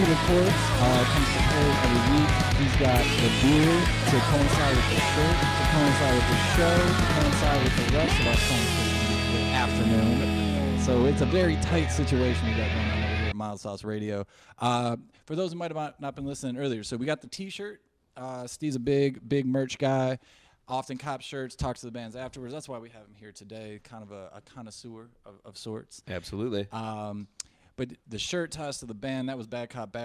reports. Comes to play every week. He's got the beer to coincide with the shirt, to coincide with the show, to coincide with the rest of our songs for the afternoon. So it's a very tight situation we got going on over here at Mild Sauce Radio. For those who might have not been listening earlier, so we got the T-shirt. Steve's a big merch guy. Often cop shirts, talks to the bands afterwards. That's why we have him here today, kind of a connoisseur of sorts. Absolutely. But the shirt ties to the band, that was Bad Cop,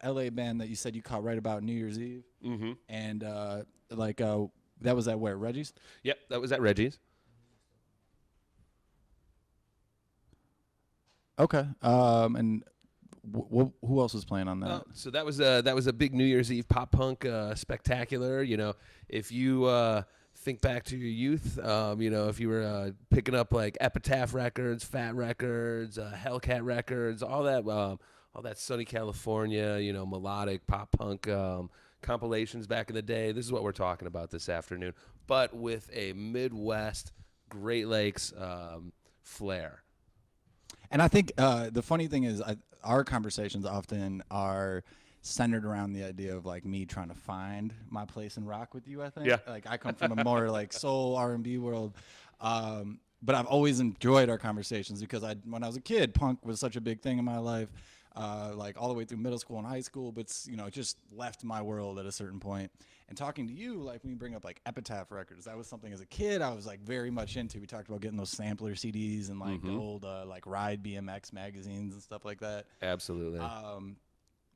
LA band that you said you caught right about New Year's Eve. Mm-hmm. And that was at where, Reggie's? Yep, that was at Reggie's. Okay. And who else was playing on that? So that was a big New Year's Eve pop punk spectacular. You know, if you think back to your youth, you know, if you were picking up like Epitaph records, Fat records, Hellcat records, all that sunny California, you know, melodic pop punk compilations back in the day. This is what we're talking about this afternoon, but with a Midwest, Great Lakes flair. And I think the funny thing is our conversations often are centered around the idea of like me trying to find my place in rock with you. I think, yeah. Like I come from a more like soul R&B world, but I've always enjoyed our conversations because when I was a kid, punk was such a big thing in my life, like all the way through middle school and high school. But you know, it just left my world at a certain point. And talking to you, like when you bring up like Epitaph records, that was something as a kid I was like very much into. We talked about getting those sampler CDs and like the old like Ride BMX magazines and stuff like that. Absolutely.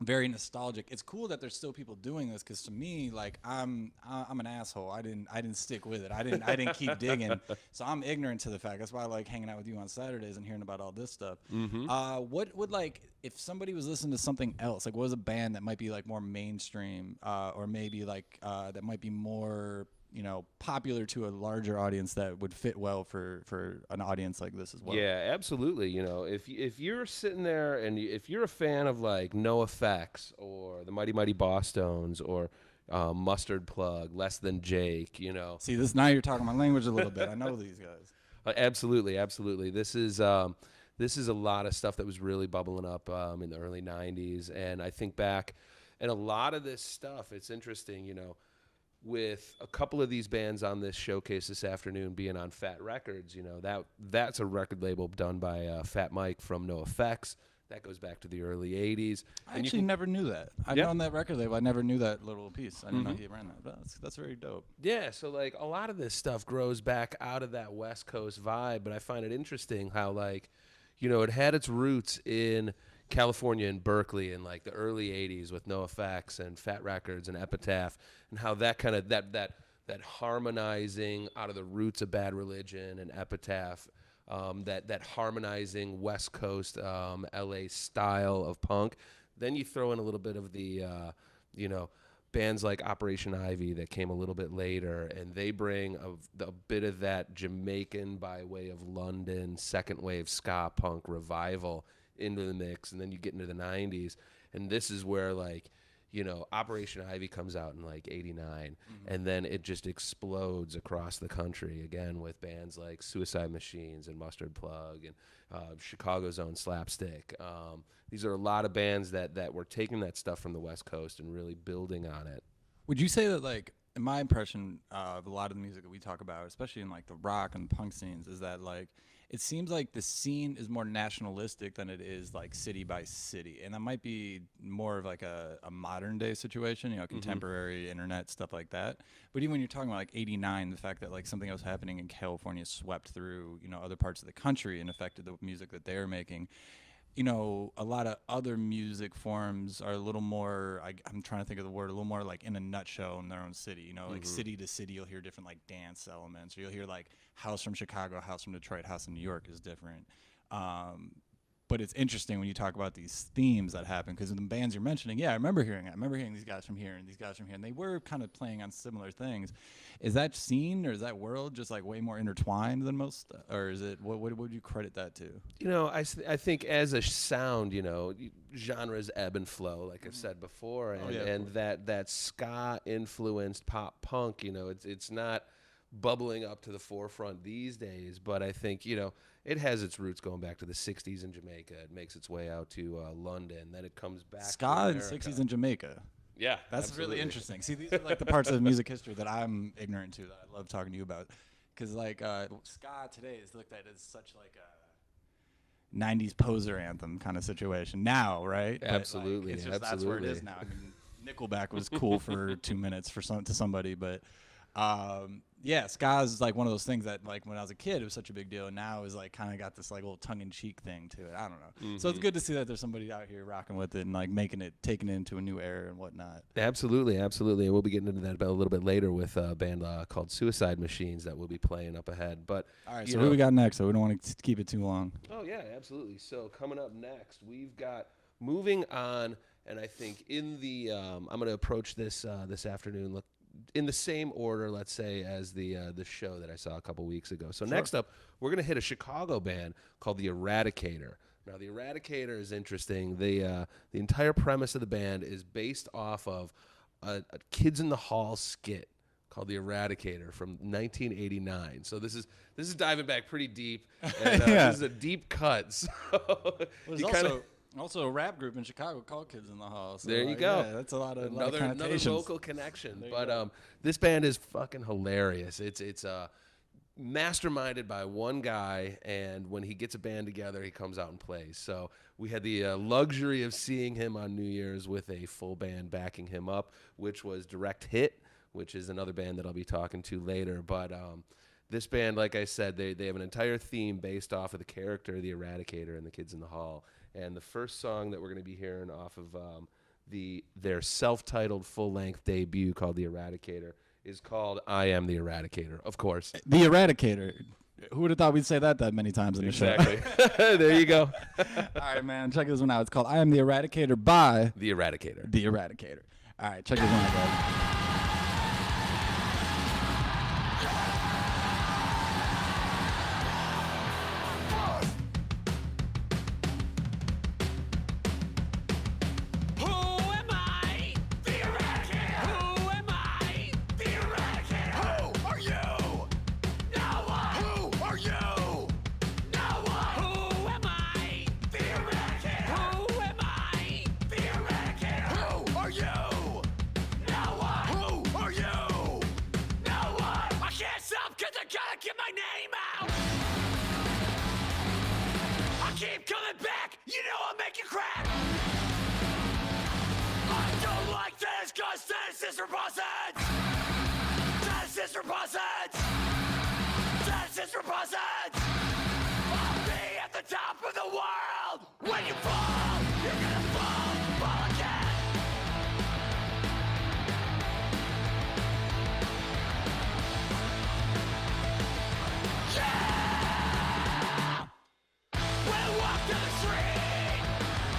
Very nostalgic. It's cool that there's still people doing this because to me, like I'm an asshole. I didn't stick with it. I didn't keep digging. So I'm ignorant to the fact. That's why I like hanging out with you on Saturdays and hearing about all this stuff. What would like if somebody was listening to something else? Like what was a band that might be like more mainstream, or maybe like that might be more, you know, popular to a larger audience that would fit well for an audience like this as well? Yeah, absolutely. You know, if you're sitting there and if you're a fan of like No Effects or the Mighty Mighty Bosstones or Mustard Plug, Less Than Jake, you know. See, this now you're talking my language a little bit. I know these guys. Absolutely. This is a lot of stuff that was really bubbling up in the early 90s. And I think back, and a lot of this stuff, it's interesting, you know, with a couple of these bands on this showcase this afternoon being on Fat Records, you know, that's a record label done by Fat Mike from No Effects. That goes back to the early 80s. I actually never knew that. I've known that record label. I never knew that little piece. I didn't know he ran that. But that's very dope. Yeah, so like a lot of this stuff grows back out of that West Coast vibe, but I find it interesting how like, you know, it had its roots in California and Berkeley in like the early 80s with No Effects and Fat Records and Epitaph, and how that kind of that harmonizing out of the roots of Bad Religion and Epitaph, that harmonizing West Coast LA style of punk. Then you throw in a little bit of the you know, bands like Operation Ivy that came a little bit later, and they bring a bit of that Jamaican by way of London second wave ska punk revival into the mix, and then you get into the 90s, and this is where like, you know, Operation Ivy comes out in like 89, and then it just explodes across the country again with bands like Suicide Machines and Mustard Plug and Chicago's own Slapstick. These are a lot of bands that were taking that stuff from the West Coast and really building on it. Would you say that, like, in my impression of a lot of the music that we talk about, especially in like the rock and punk scenes, is that like it seems like the scene is more nationalistic than it is like city by city, and that might be more of like a modern day situation, you know, contemporary internet stuff like that. But even when you're talking about like '89, the fact that like something that was happening in California swept through, you know, other parts of the country and affected the music that they're making. You know, a lot of other music forms are a little more, I'm trying to think of the word, a little more like in a nutshell in their own city. You know, like city to city, you'll hear different like dance elements, or you'll hear like house from Chicago, house from Detroit, house in New York is different. But it's interesting when you talk about these themes that happen, because in the bands you're mentioning, yeah, I remember hearing it. I remember hearing these guys from here and these guys from here, and they were kind of playing on similar things. Is that scene or is that world just like way more intertwined than most, or is it, what would you credit that to? You know, I think as a sound, you know, genres ebb and flow, like I've said before, and that ska influenced pop punk, you know, it's not bubbling up to the forefront these days, but I think, you know, it has its roots going back to the 60s in Jamaica. It makes its way out to London. Then it comes back to Ska in the America. 60s in Jamaica. Yeah, That's absolutely. really interesting. See, these are like the parts of music history that I'm ignorant to that I love talking to you about. Because like ska today is looked at as such like a 90s poser anthem kind of situation now, right? But, Absolutely, like, it's just that's where it is now. I mean, Nickelback was cool for 2 minutes to somebody, but yeah, ska is like one of those things that like when I was a kid it was such a big deal, and now is like kind of got this like little tongue-in-cheek thing to it. I don't know. So it's good to see that there's somebody out here rocking with it and like taking it into a new era and whatnot. Absolutely, absolutely. And we'll be getting into that a little bit later with a band called Suicide Machines that we'll be playing up ahead. But all right, so who we got next? So we don't want to keep it too long. Oh yeah, absolutely. So coming up next, we've got moving on, and I think in the I'm going to approach this this afternoon in the same order, let's say, as the show that I saw a couple weeks ago. So next up, we're going to hit a Chicago band called the Eradicator. Now, the Eradicator is interesting. The entire premise of the band is based off of a Kids in the Hall skit called the Eradicator from 1989. So this is diving back pretty deep, and this is a deep cut. So also a rap group in Chicago called Kids in the Hall. So there you go. Yeah, that's a lot of another local connection. But this band is fucking hilarious. It's masterminded by one guy, and when he gets a band together, he comes out and plays. So we had the luxury of seeing him on New Year's with a full band backing him up, which was Direct Hit, which is another band that I'll be talking to later. But this band, like I said, they have an entire theme based off of the character, the Eradicator, and the Kids in the Hall. And the first song that we're going to be hearing off of their self-titled full-length debut called The Eradicator is called I Am the Eradicator, of course. The Eradicator. Who would have thought we'd say that many times in the show? Exactly. There you go. All right, man. Check this one out. It's called I Am the Eradicator by The Eradicator. The Eradicator. All right, check this one out, guys. Keep coming back, you know I'll make you crack. I don't like this, cause this is reposits. This is reposits. This is reposits. I'll be at the top of the world. When you fall, you're gonna fall again. Yeah! When I walk down the street,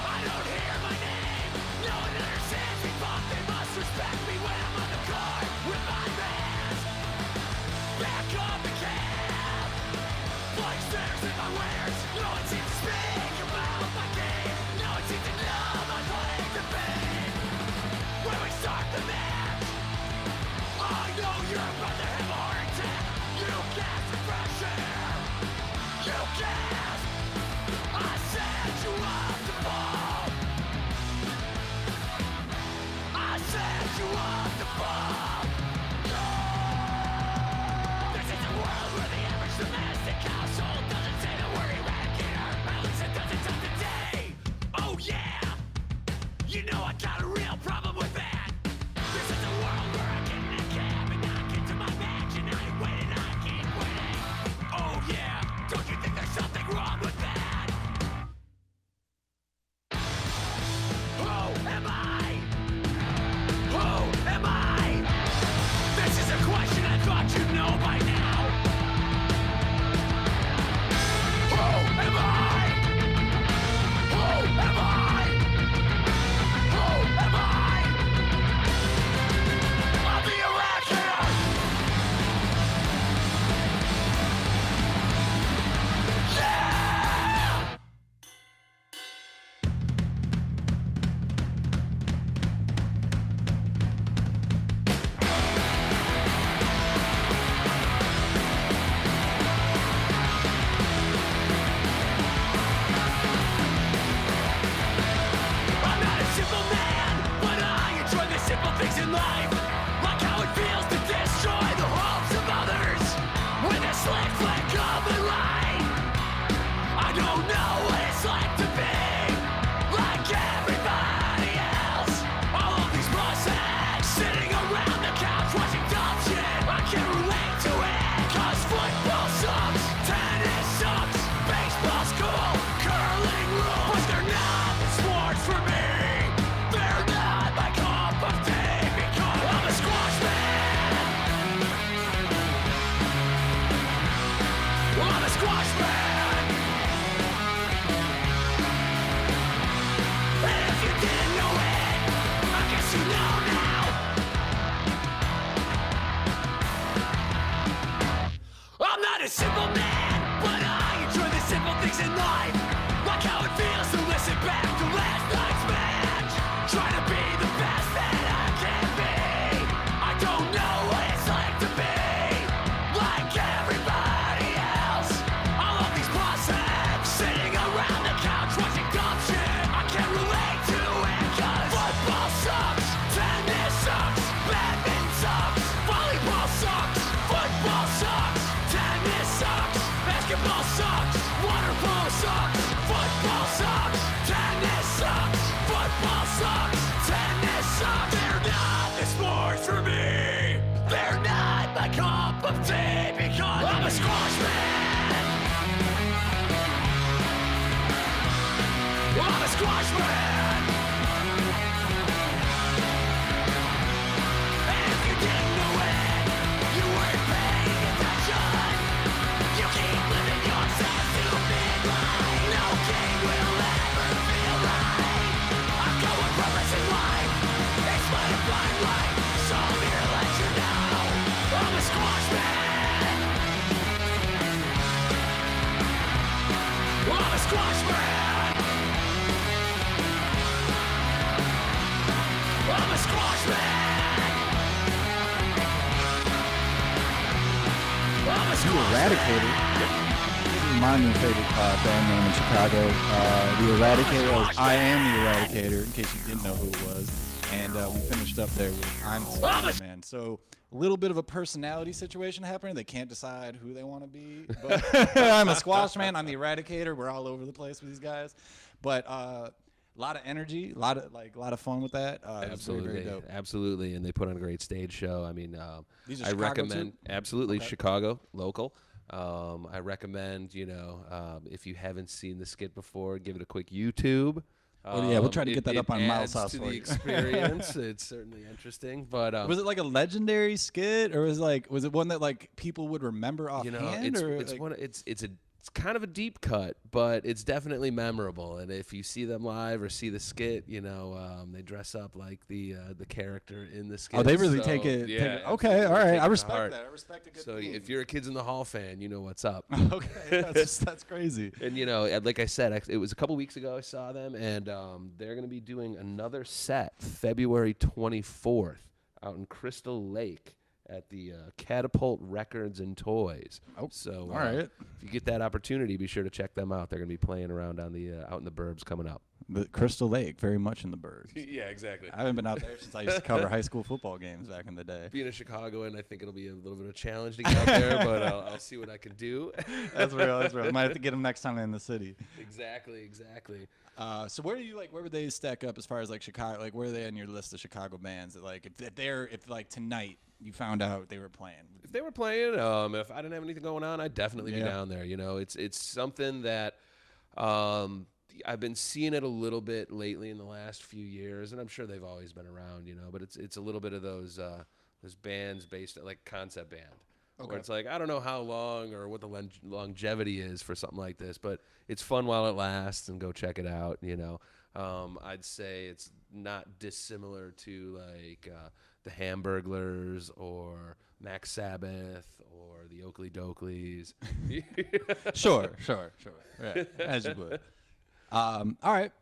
I don't hear my name. No one understands me, but they must respect me when I'm on the court with my bands. Back up the cab, like stairs in my wares. No one seems to speak about my game. No one seems to know my claim to fame. When we start the match, I know you're about to have a heart attack. You gasp for fresh air. You gasp. I set you up to fall. I set you up to fall. This is a world where the average domestic household doesn't say the word eradicator. At least it doesn't till today. Oh yeah, you know I got a real problem with that. This is a world where I get in a cab and I get to my match and I ain't waiting, I keep waiting. Oh yeah, don't you think there's something wrong with that? Who am I? Who am I? This is a question I thought you'd know by now. you know now. I'm not a simple man, but I enjoy the simple things in life. Like how it feels to listen back to last night's match. Try to be the best that I can be. I don't know what it's like to be like everybody else. All of these bosses sitting around the couch watching dumb shit. I can't relate to it cause football sucks, tennis sucks, badminton sucks, volleyball sucks, football sucks, tennis sucks, basketball sucks, water polo sucks, football sucks, tennis sucks, football sucks, tennis sucks. They're not the sports for me. They're not my cup of tea because I'm a squash man. I'm a squash man. And if you didn't know it, you weren't paying attention. You keep living yourself to midnight. No king will ever feel right. I've got one purpose in life. It's my blind light. So I'm here to let you know I'm a squash man. I'm a squash man. I'm a squash man. I'm a You squash Eradicator. My new favorite band name in Chicago. The Eradicator. I am the Eradicator, in case you didn't know who it was. And we finished up there with I'm the Squash Man. So a little bit of a personality situation happening. They can't decide who they want to be. But I'm a Squash Man. I'm the Eradicator. We're all over the place with these guys. But a lot of energy, a lot of fun with that. It's very, very dope. Absolutely, and they put on a great stage show. I mean, These are I Chicago recommend too? absolutely Okay. Chicago local. I recommend if you haven't seen the skit before, give it a quick YouTube. Well, yeah, we'll try to get that it up on Miles' adds house to for the you. experience. It's certainly interesting, but Was it like a legendary skit, or was it one that like people would remember offhand? it's kind of a deep cut, but it's definitely memorable. And if you see them live or see the skit, they dress up like the character in the skit. Oh, they really So, take it. Yeah, Okay, all absolutely, right. take it I to respect heart. that. I respect a good So theme. if you're a Kids in the Hall fan, you know what's up. Okay, that's crazy. And like I said, it was a couple weeks ago I saw them, and they're going to be doing another set February 24th out in Crystal Lake at the Catapult Records and Toys. Oh, so all right. if you get that opportunity, be sure to check them out. They're going to be playing around on the out in the burbs coming up. The Crystal Lake, very much in the birds. Yeah, exactly. I haven't been out there since I used to cover high school football games back in the day. Being a Chicagoan, I think it'll be a little bit of a challenge to get out there, but I'll see what I can do. That's real. That's real. Might have to get them next time in the city. Exactly. So where do you where would they stack up as far as like Chicago? Like where are they on your list of Chicago bands that like if like tonight you found out they were playing? If they were playing, if I didn't have anything going on, I'd definitely be down there. It's something that I've been seeing it a little bit lately in the last few years, and I'm sure they've always been around, but it's a little bit of those bands based like concept band. Okay. Where it's like, I don't know how long or what the longevity is for something like this, but it's fun while it lasts, and go check it out. I'd say it's not dissimilar to like the Hamburglers or Max Sabbath or the Oakley Dokleys. Sure. Right. As you would. All right.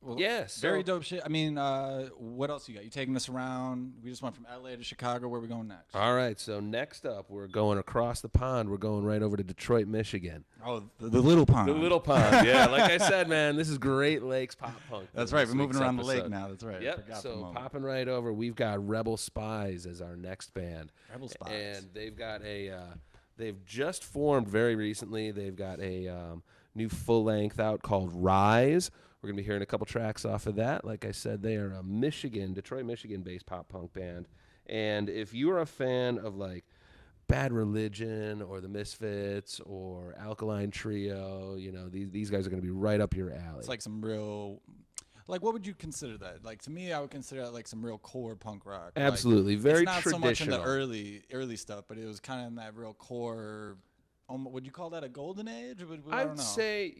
Well, Yeah, very so- dope shit. I mean, what else you got? You taking us around? We just went from LA to Chicago. Where are we going next? All right, so next up, we're going across the pond. We're going right over to Detroit, Michigan. Oh, the Little Pond. The Little Pond, yeah. Like I said, man, this is Great Lakes pop punk. That's for right. this We're moving week's around the lake episode. now. That's right. I Yep. forgot for a So moment. popping right over, we've got Rebel Spies as our next band. Rebel Spies. And they've got they've just formed very recently. They've got a new full length out called Rise. We're going to be hearing a couple tracks off of that. Like I said, they are a Detroit, Michigan-based pop punk band. And if you are a fan of like Bad Religion or the Misfits or Alkaline Trio, these guys are going to be right up your alley. It's like some real, like what would you consider that? Like to me, I would consider that like some real core punk rock. Absolutely, like, very it's not so much in the traditional. early stuff, but it was kind of in that real core. Would you call that a golden age? I don't I'd know. say,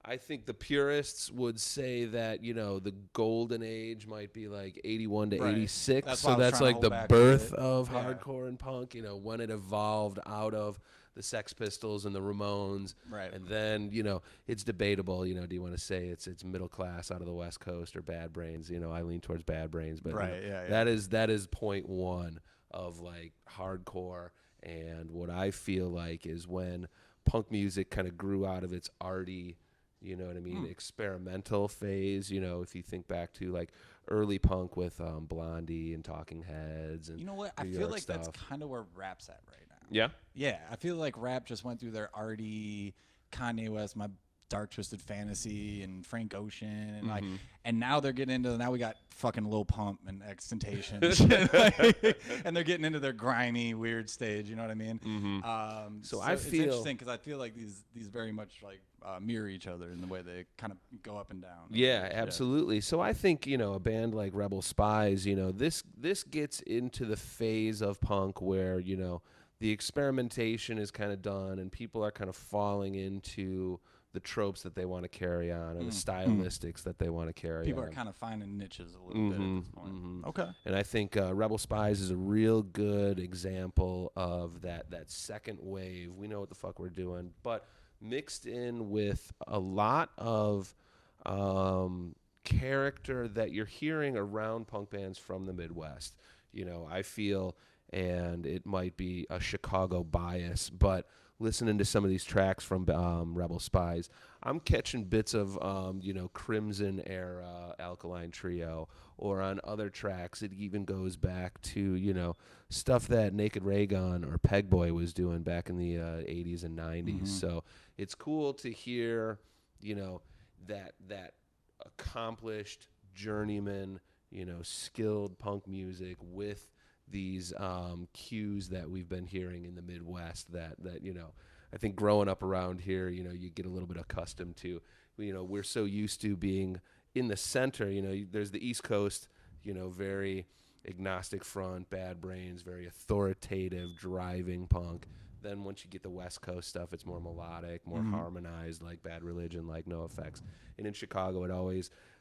I think the purists would say that, you know, the golden age might be like 81 to Right. 86. That's So why I was that's trying to like hold the back a birth bit. of Yeah. hardcore and punk, you know, when it evolved out of the Sex Pistols and the Ramones. Right. And then, you know, it's debatable, you know, do you want to say it's middle class out of the West Coast or Bad Brains? You know, I lean towards Bad Brains, but you Right, know, yeah. that is point one of like hardcore. And what I feel like is when punk music kind of grew out of its arty, you know what I mean, experimental phase. You know, if you think back to like early punk with Blondie and Talking Heads and You know what? I New feel York like stuff. that's kind of where rap's at right now. Yeah. Yeah, I feel like rap just went through their arty Kanye West, My Dark Twisted Fantasy, and Frank Ocean, and like, and now they're getting into, now we got fucking Lil Pump and Extentation, and, shit, like, and they're getting into their grimy, weird stage. You know what I mean? So I it's feel- interesting because I feel like these very much like mirror each other in the way they kind of go up and down. Yeah, absolutely. So I think, you know, a band like Rebel Spies, you know, this gets into the phase of punk where, you know, the experimentation is kind of done and people are kind of falling into the tropes that they want to carry on or the stylistics that they want to carry People on. are kind of finding niches a little bit at this point. Okay. And I think Rebel Spies is a real good example of that second wave. We know what the fuck we're doing, but mixed in with a lot of character that you're hearing around punk bands from the Midwest. You know, I feel, and it might be a Chicago bias, but listening to some of these tracks from Rebel Spies, I'm catching bits of, you know, Crimson era Alkaline Trio, or on other tracks, it even goes back to, you know, stuff that Naked Raygun or Pegboy was doing back in the 80s and 90s. So it's cool to hear, you know, that accomplished journeyman, you know, skilled punk music with these cues that we've been hearing in the Midwest that you know, I think growing up around here, you know, you get a little bit accustomed to. You know, we're so used to being in the center. You know, there's the East Coast, you know, very agnostic front, Bad Brains, very authoritative, driving punk. Then once you get the West Coast stuff, it's more melodic, more harmonized, like Bad Religion, like No Effects. And in Chicago,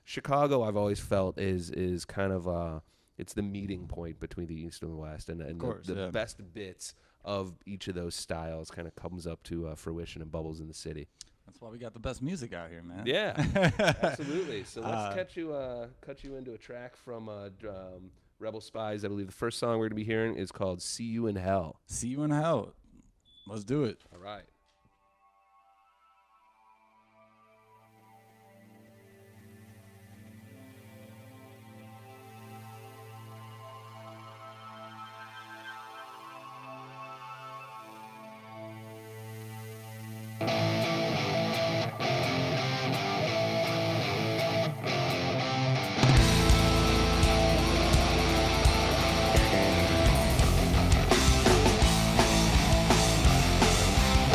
Chicago I've always felt is kind of it's the meeting point between the East and the West, and the best bits of each of those styles kind of comes up to fruition and bubbles in the city. That's why we got the best music out here, man. Yeah, absolutely. So let's cut you into a track from Rebel Spies. I believe the first song we're going to be hearing is called "See You in Hell." See you in hell. Let's do it. All right.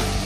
See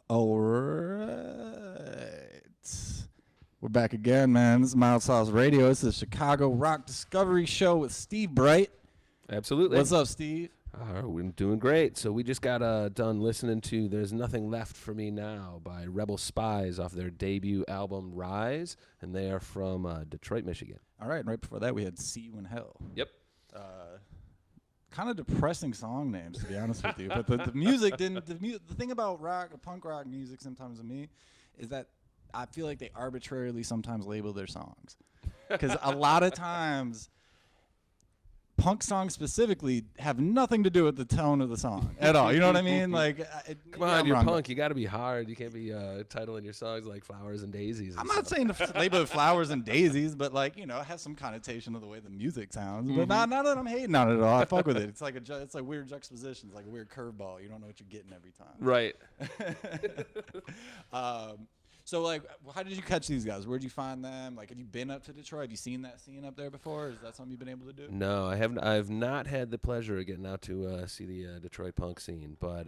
All right. We're back again, man. This is Mild Sauce Radio. It's the Chicago Rock Discovery Show with Steve Breit. Absolutely. What's up, Steve? We're doing great. So we just got done listening to There's Nothing Left for Me Now by Rebel Spies off their debut album Rise, and they are from Detroit, Michigan. All right, and right before that, we had See You in Hell. Yep. Kind of depressing song names, to be honest with you. But the music didn't. The thing about punk rock music sometimes to me is that I feel like they arbitrarily sometimes label their songs. Because a lot of times, punk songs specifically have nothing to do with the tone of the song at all. You know what I mean? Like, Come on, you're punk. You got to be hard. You can't be titling your songs like Flowers and Daisies. I'm not saying to label it Flowers and Daisies, but like, it has some connotation of the way the music sounds. But not that I'm hating on it at all. I fuck with it. It's like it's like weird juxtapositions, like a weird curveball. You don't know what you're getting every time. Right. So, like, how did you catch these guys? Where'd you find them? Like, have you been up to Detroit? Have you seen that scene up there before? Is that something you've been able to do? No, I haven't. I've not had the pleasure of getting out to see the Detroit punk scene, but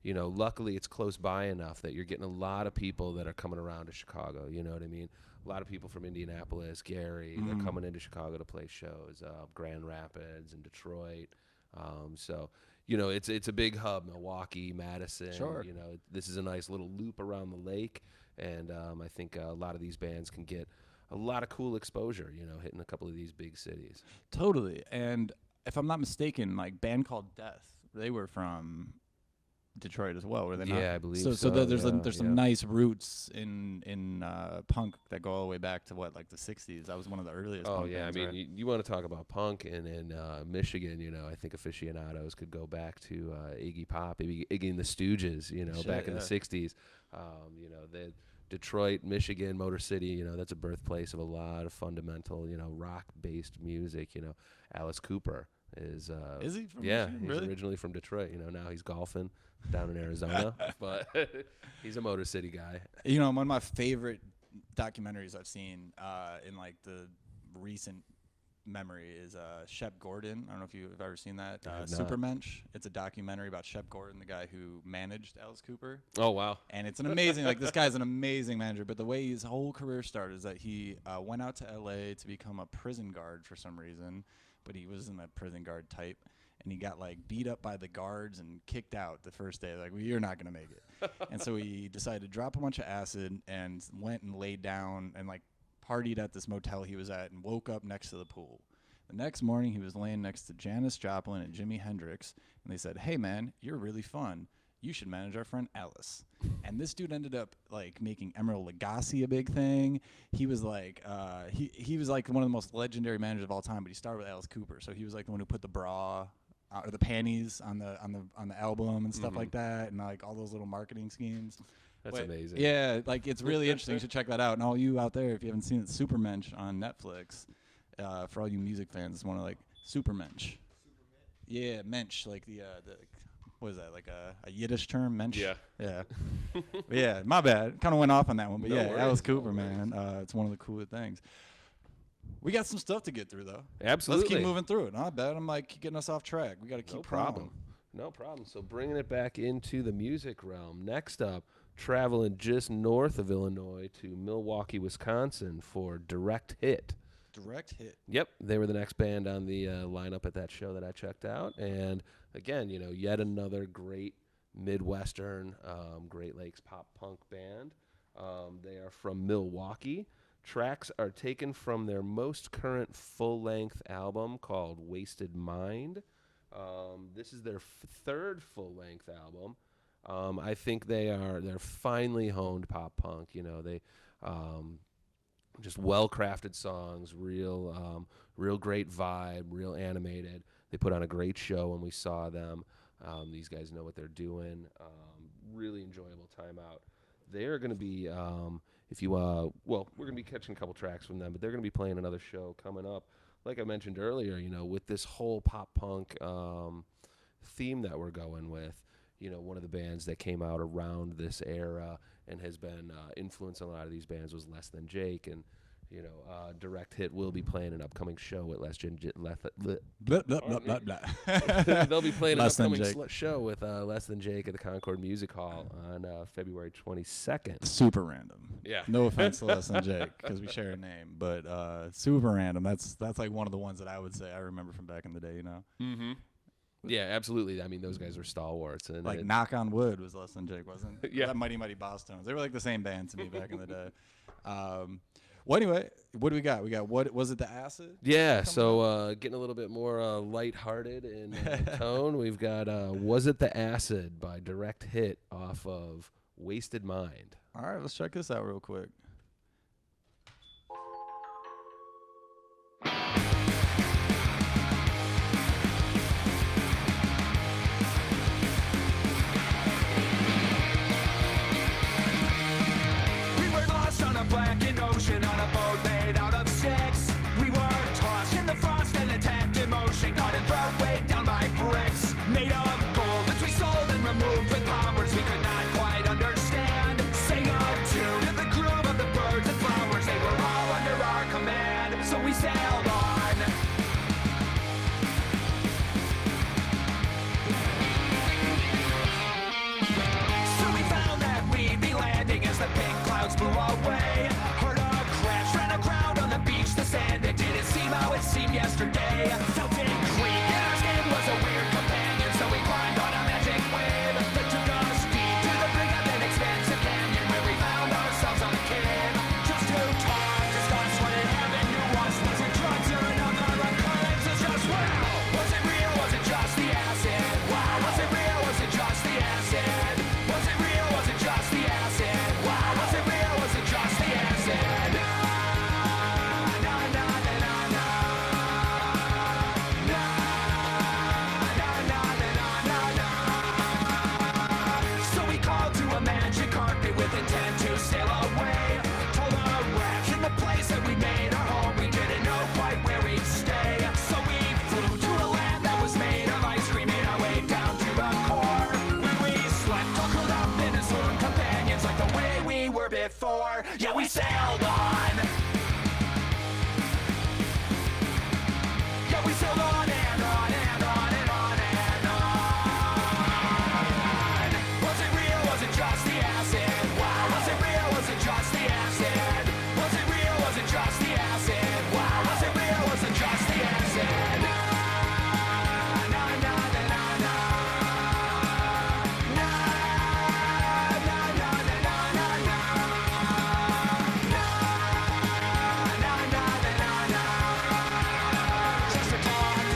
luckily it's close by enough that you're getting a lot of people that are coming around to Chicago. You know what I mean? A lot of people from Indianapolis, Gary, they're coming into Chicago to play shows. Grand Rapids and Detroit. So it's a big hub. Milwaukee, Madison. Sure. This is a nice little loop around the lake. And I think a lot of these bands can get a lot of cool exposure, hitting a couple of these big cities. Totally. And if I'm not mistaken, like band called Death, they were from Detroit as well, were they not? Yeah, I believe so. So There's some nice roots in punk that go all the way back to like the 60s. That was one of the earliest. Punk Yeah, bands, I mean, right? you want to talk about punk in Michigan, I think aficionados could go back to Iggy Pop, Iggy and the Stooges, back in the 60s. The Detroit, Michigan, Motor City, that's a birthplace of a lot of fundamental, rock-based music. Alice Cooper is he from Michigan? Really? He's originally from Detroit. Now he's golfing down in Arizona, but he's a Motor City guy. One of my favorite documentaries I've seen in like the recent memory is Shep Gordon. I don't know if you've ever seen that. Supermensch. It's a documentary about Shep Gordon, the guy who managed Alice Cooper. Oh, wow. And it's an amazing, this guy's an amazing manager. But the way his whole career started is that he went out to L.A. to become a prison guard for some reason. But he wasn't a prison guard type. And he got beat up by the guards and kicked out the first day. Like, well, you're not going to make it. And so he decided to drop a bunch of acid and went and laid down and partied at this motel he was at and woke up next to the pool. The next morning, he was laying next to Janis Joplin and Jimi Hendrix, and they said, "Hey, man, you're really fun. You should manage our friend Alice." And this dude ended up making Emeril Lagasse a big thing. He was he was one of the most legendary managers of all time, but he started with Alice Cooper, so he was the one who put the bra or the panties on the album and stuff like that, and all those little marketing schemes. That's amazing. Yeah, it's really interesting. You should check that out. And all you out there, if you haven't seen it, Supermensch on Netflix. For all you music fans, it's one of Supermensch. Yeah, Mensch, the what is that, a Yiddish term, Mensch? Yeah. Yeah, my bad. Kind of went off on that one, but No worries. Alice Cooper, man. It's one of the cooler things. We got some stuff to get through, though. Absolutely. Let's keep moving through it. Not bad. I'm getting us off track. We got to keep problem. No problem. So bringing it back into the music realm. Next up, traveling just north of Illinois to Milwaukee, Wisconsin for Direct Hit. Direct Hit. Yep, they were the next band on the lineup at that show that I checked out. And again, yet another great midwestern, Great Lakes pop punk band. They are from Milwaukee. Tracks are taken from their most current full-length album called Wasted Mind. This is their third full-length album. I think they're finely honed pop punk. They just well-crafted songs, real great vibe, real animated. They put on a great show when we saw them. These guys know what they're doing. Really enjoyable time out. They're going to be, we're going to be catching a couple tracks from them, but they're going to be playing another show coming up. Like I mentioned earlier, with this whole pop punk theme that we're going with, one of the bands that came out around this era and has been influencing a lot of these bands was Less Than Jake. And, You know, Direct Hit will be playing an upcoming show at Less Than Blah, blah, blah, blah, blah. They'll be playing an Less Than upcoming Jake. show with Less Than Jake at the Concord Music Hall on February 22nd. Super random. Yeah. No offense to Less Than Jake because we share a name, but super random. That's like one of the ones that I would say I remember from back in the day. You know. Mm-hmm. Yeah, absolutely. I mean, those guys are stalwarts. And Like Knock on Wood was Less Than Jake, wasn't it? Yeah. That Mighty Mighty Boss Tones. They were like the same band to me back in the day. Well, anyway, what do we got? We got, what was it, the Acid? yeah, so getting a little bit more lighthearted in tone, we've got Was It the Acid by Direct Hit off of Wasted Mind. All right, let's check this out real quick. We were lost on a blackened ocean on a boat made out of sticks. We were tossed in the frost and attacked emotion, caught and thrown way down by bricks. Made of gold, which we sold and removed with powers we could not quite understand. Sang a tune to the groove of the birds and flowers. They were all under our command, so we sailed on. So we found that we'd be landing as the pink clouds blew away. Heard a crash, ran aground on the beach. The sand, it didn't seem how it seemed yesterday. Felt it creep, and our skin was a weird companion. So we climbed on a magic wave that took us deep to the brink of an expansive canyon where we found ourselves on a cave. Just who talked, discussed what it happened to us. Was it drugs or another occurrence? It's just wow. Was it real? Was it just the acid? Wow. Was it real? Was it just the acid? Was it real? Was it just the acid? Wow. Was it real? Was it just the acid? Na na na na na na. Na na na na na na. So we called to a magic carpet with intent to sail away. Told our wreck in the place that we made our home. We didn't know quite where we'd stay. So we flew to a land that was made of ice cream, made our way down to the core. Where we slept, all curled up in a swoon, companions like the way we were before. Yeah, we sailed on. Yeah, we sailed on and on and on and on and on. Was it real? Was it just the acid? Wow. Was it real? Was it just the acid? Was it real? Was it just the acid? Wow. Was it real? Was it just the acid? Na na na na na na. Na na na na na na na. Na na na na na na. Just a talk,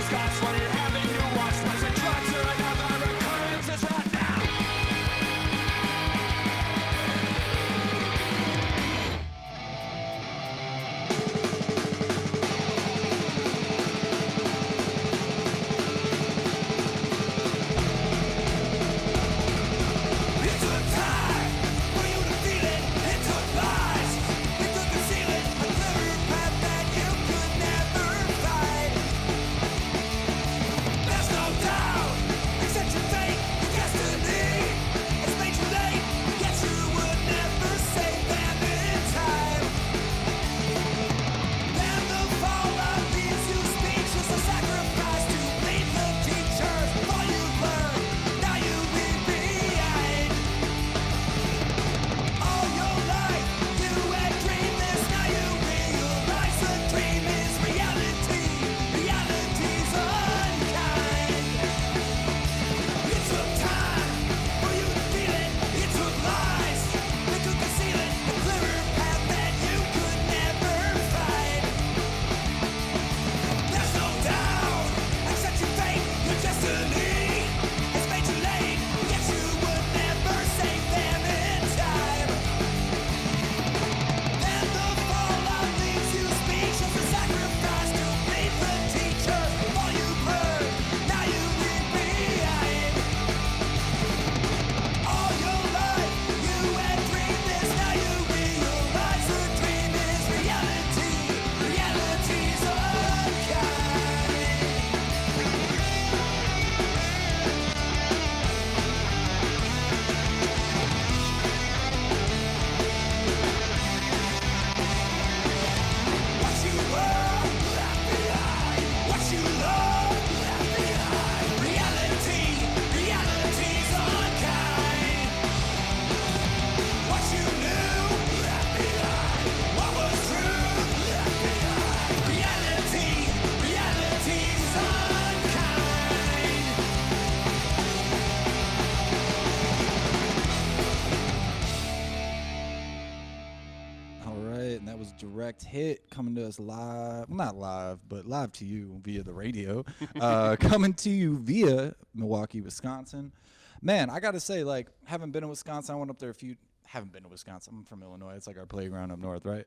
and that was Direct Hit coming to us live. Well, not live, but live to you via the radio. Coming to you via Milwaukee, Wisconsin. Man, I got to say, like, haven't been in Wisconsin. I went up there haven't been to Wisconsin. I'm from Illinois. It's like our playground up north, right?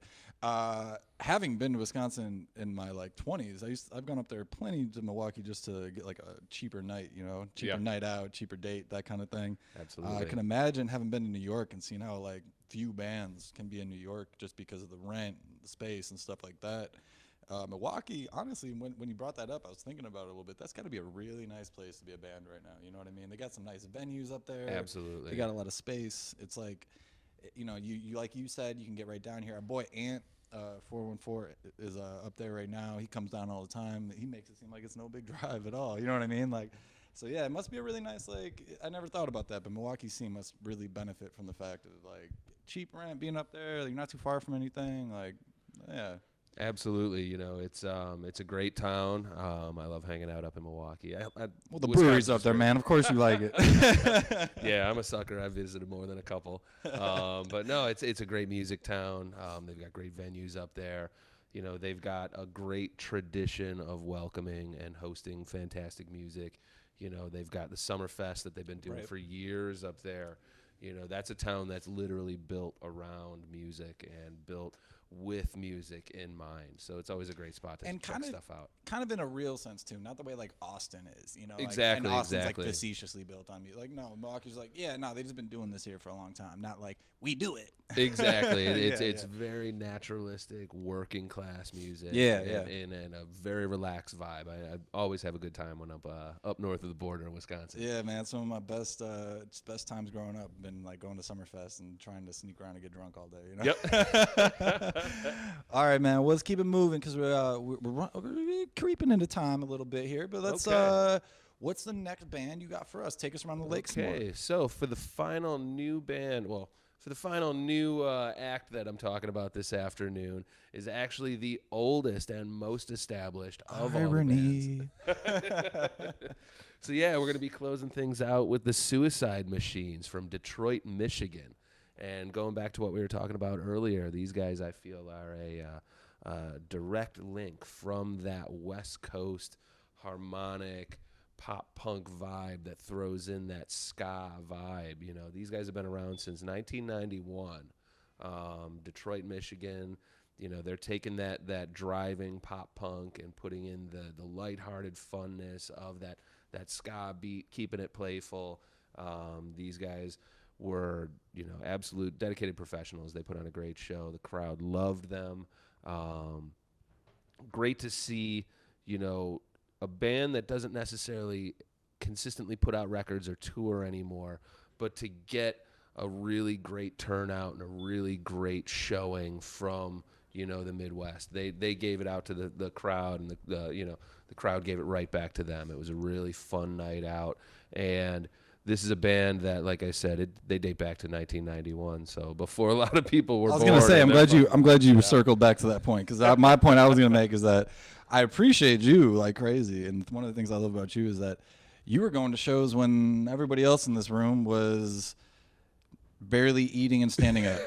Having been to Wisconsin in my like 20s, I've gone up there plenty to Milwaukee just to get like a cheaper night, cheaper night out, cheaper date, that kind of thing. Absolutely. I can imagine having been to New York and seen how like few bands can be in New York just because of the rent, the space, and stuff like that. Milwaukee, honestly, when you brought that up, I was thinking about it a little bit. That's got to be a really nice place to be a band right now. You know what I mean? They got some nice venues up there. Absolutely. They got a lot of space. It's like, you like you said, you can get right down here. Our boy Ant, 414 is up there right now. He comes down all the time. He makes it seem like it's no big drive at all. You know what I mean? Like, so yeah, it must be a really nice, like, I never thought about that, but Milwaukee scene must really benefit from the fact of like cheap rent, being up there. You're not too far from anything. Like, yeah. Absolutely, it's a great town. I love hanging out up in Milwaukee. Well, the brewery's up there, man. Of course you like it. Yeah, I'm a sucker. I've visited more than a couple. But no, it's a great music town. They've got great venues up there. They've got a great tradition of welcoming and hosting fantastic music. They've got the Summerfest that they've been doing for years up there. That's a town that's literally built around music and built with music in mind, so it's always a great spot to check stuff out. Kind of in a real sense too, not the way like Austin is, Exactly, and Austin's exactly. like facetiously built on music. Like no, Milwaukee's like, yeah, no, they've just been doing this here for a long time. Not like we do it. Exactly, it's very naturalistic, working class music. In a very relaxed vibe. I always have a good time when I'm up north of the border in Wisconsin. Yeah, man, some of my best times growing up been like going to Summerfest and trying to sneak around and get drunk all day. Yep. All right, man. Well, let's keep it moving because we're creeping into time a little bit here. But let's. What's the next band you got for us? Take us around the lakes more. Okay, so for the final new act that I'm talking about this afternoon is actually the oldest and most established of all the bands. So yeah, we're going to be closing things out with the Suicide Machines from Detroit, Michigan. And going back to what we were talking about earlier, these guys I feel are a direct link from that West Coast harmonic pop punk vibe that throws in that ska vibe. These guys have been around since 1991. Detroit, Michigan. They're taking that driving pop punk and putting in the lighthearted funness of that ska beat, keeping it playful. These guys were, absolute dedicated professionals. They put on a great show. The crowd loved them. Great to see, a band that doesn't necessarily consistently put out records or tour anymore, but to get a really great turnout and a really great showing from, the Midwest. They gave it out to the crowd, and the crowd gave it right back to them. It was a really fun night out, and this is a band that, like I said, they date back to 1991. So before a lot of people were born. I was going to say, I'm glad you circled back to that point, because my point I was going to make is that I appreciate you like crazy, and one of the things I love about you is that you were going to shows when everybody else in this room was barely eating and standing up.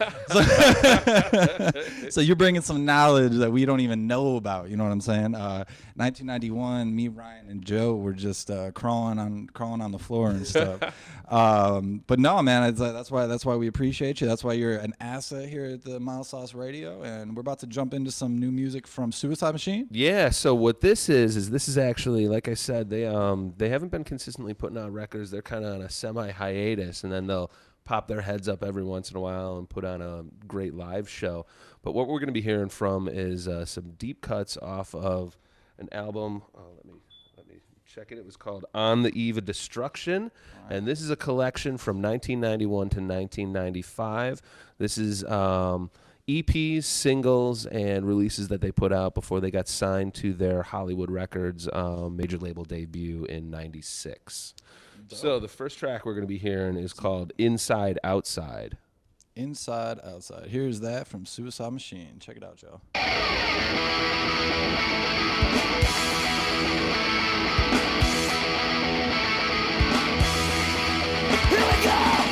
So you're bringing some knowledge that we don't even know about. You know what I'm saying? 1991, me, Ryan, and Joe were just crawling on the floor and stuff. But no, man, that's why we appreciate you. That's why you're an asset here at the Mild Sauce Radio, and we're about to jump into some new music from Suicide Machine. Yeah. So what this is actually, like I said, they haven't been consistently putting out records. They're kind of on a semi hiatus, and then they'll pop their heads up every once in a while and put on a great live show. But what we're going to be hearing from is some deep cuts off of an album. Let me check it. It was called On the Eve of Destruction. Right. And this is a collection from 1991 to 1995. This is EPs, singles, and releases that they put out before they got signed to their Hollywood Records major label debut in 96. So the first track we're going to be hearing is called Inside Outside. Inside Outside. Here's that from Suicide Machine. Check it out, Joe. Here we go!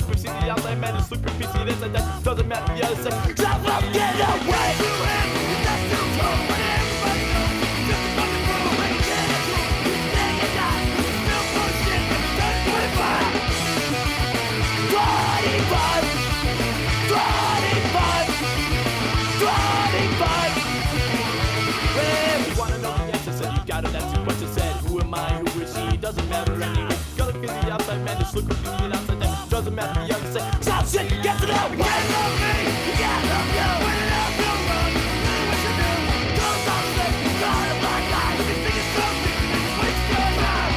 super see the outside man is super PC. This and that doesn't matter the other side. Stop from getting away from him. That's too cool, but everybody knows it's just a fucking fool. When you get it, you say it not. Still pushing, that's 25. 25. 25. 25. Well, you wanna know the answer, so you gotta answer what you said. Who am I, who is she, doesn't matter anyway. Gotta look at the outside man, just look at the outside man. Doesn't matter the other side. Stop shit, get to know. You can't love me, you can't love you. When it all goes wrong, you know what you do. Don't stop sick, God of my life. You think it's something, what's going on?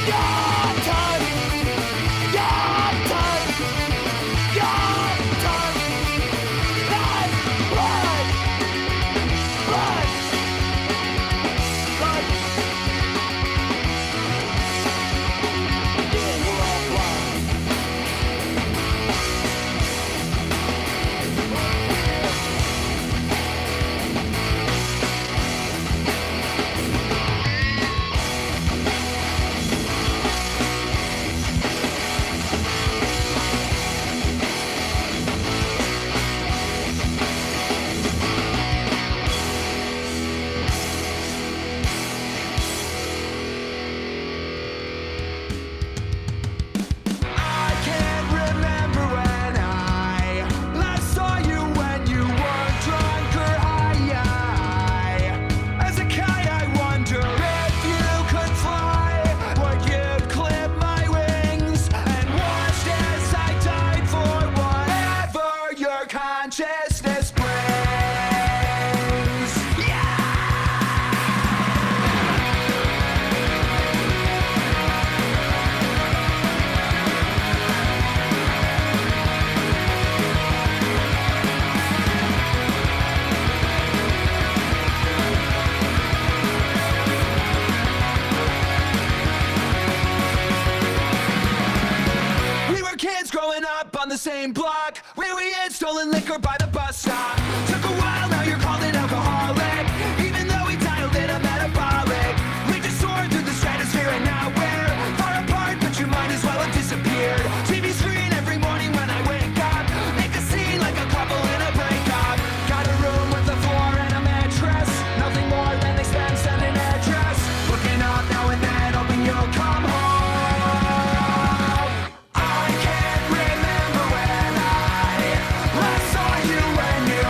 Your time, your time, your time. Blood, blood, blood, blood. Yeah, we're all blind. I can't remember when I last saw you when you were drunk or high. As a kite, I wonder if you could fly. Would you clip my wings and watch as I died for whatever your consciousness brings? Yeah! We were kids growing up on the same block where we had stolen liquor by the bus stop. Took a while, now you're called an alcoholic, even though we titled it a metabolic. We just soared through the stratosphere and now we're far apart, but you might as well have disappeared. TV screen every morning when I wake up, make a scene like a couple in a breakup. Got a room with a floor and a mattress, nothing more than expense and an address. Looking up now and then, hoping you'll come home. I can't remember when I last saw you when you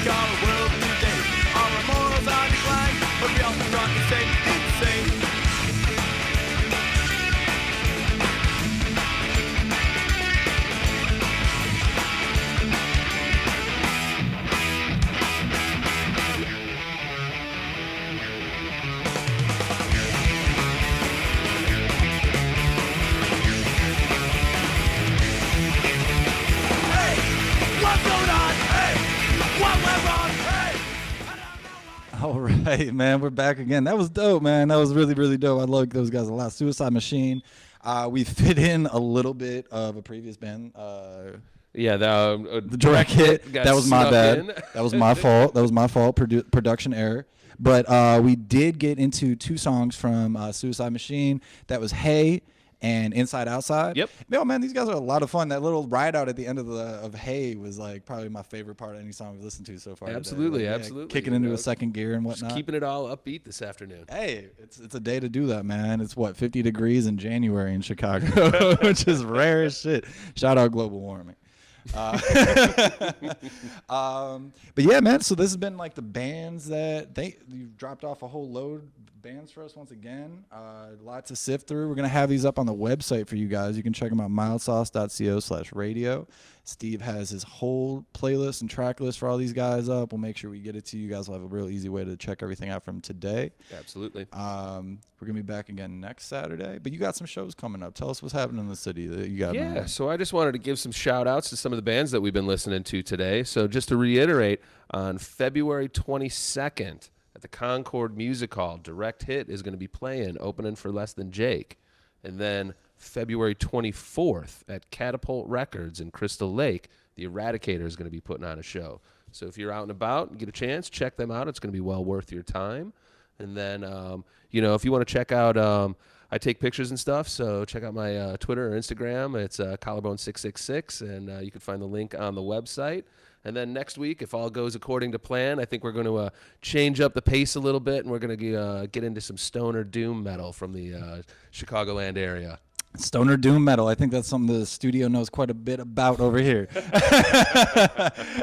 call the world a new day. Our morals are declined, but we also taught to stay insane. All right, man, we're back again. That was dope, man. That was really, really dope. I love those guys a lot. Suicide Machine. We fit in a little bit of a previous band. Yeah, the direct hit. That was my bad. That was my fault. That was my fault. Production error. But we did get into two songs from Suicide Machine. That was Hey and Inside Outside. Yep. Yo, man, these guys are a lot of fun. That little ride out at the end of Hey was like probably my favorite part of any song we've listened to so far. Absolutely, today. Like, absolutely. Kicking into a second gear and whatnot. Just keeping it all upbeat this afternoon. Hey, it's a day to do that, man. It's 50 degrees in January in Chicago, which is rare as shit. Shout out global warming. But yeah, man, so this has been like the bands that you dropped off a whole load bands for us once again. Lots to sift through. We're gonna have these up on the website for you guys. You can check them out, mildsauce.co/radio. Steve has his whole playlist and track list for all these guys up. We'll make sure we get it to you guys. We'll have a real easy way to check everything out from today. Absolutely. We're gonna be back again next Saturday, but you got some shows coming up. Tell us what's happening in the city that you got. Yeah, so I just wanted to give some shout outs to some of the bands that we've been listening to today. So just to reiterate, on February 22nd at the Concord Music Hall, Direct Hit is going to be playing, opening for Less Than Jake. And then February 24th at Catapult Records in Crystal Lake, the Eradicator is going to be putting on a show. So if you're out and about and get a chance, check them out. It's going to be well worth your time. And then, if you want to check out, I take pictures and stuff, so check out my Twitter or Instagram. It's collarbone666, and you can find the link on the website. And then next week, if all goes according to plan, I think we're going to change up the pace a little bit, and we're going to get into some stoner doom metal from the Chicagoland area. Stoner doom metal. I think that's something the studio knows quite a bit about over here.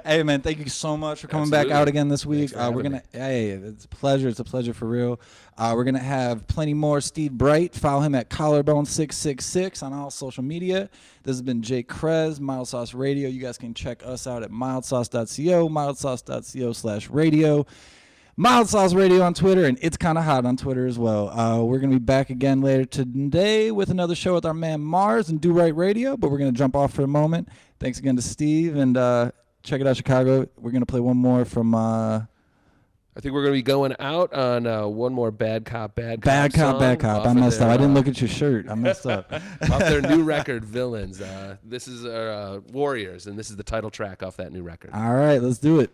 Hey, man, thank you so much for coming back out again this week. It's a pleasure. It's a pleasure for real. We're gonna have plenty more Steve Breit. Follow him at collarbone666 on all social media. This has been Jake Krez, Mild Sauce Radio. You guys can check us out at mildsauce.co, mildsauce.co/radio. Mild Sauce Radio on Twitter, and It's Kinda Hot on Twitter as well. We're going to be back again later today with another show with our man Mars and Do Right Radio, but we're going to jump off for a moment. Thanks again to Steve, and check it out, Chicago. We're going to play one more from... I think we're going to be going out on one more Bad Cop. Bad Cop. I messed up. I didn't look at your shirt. I messed up. Off their new record, Villains. This is Warriors, and this is the title track off that new record. All right, let's do it.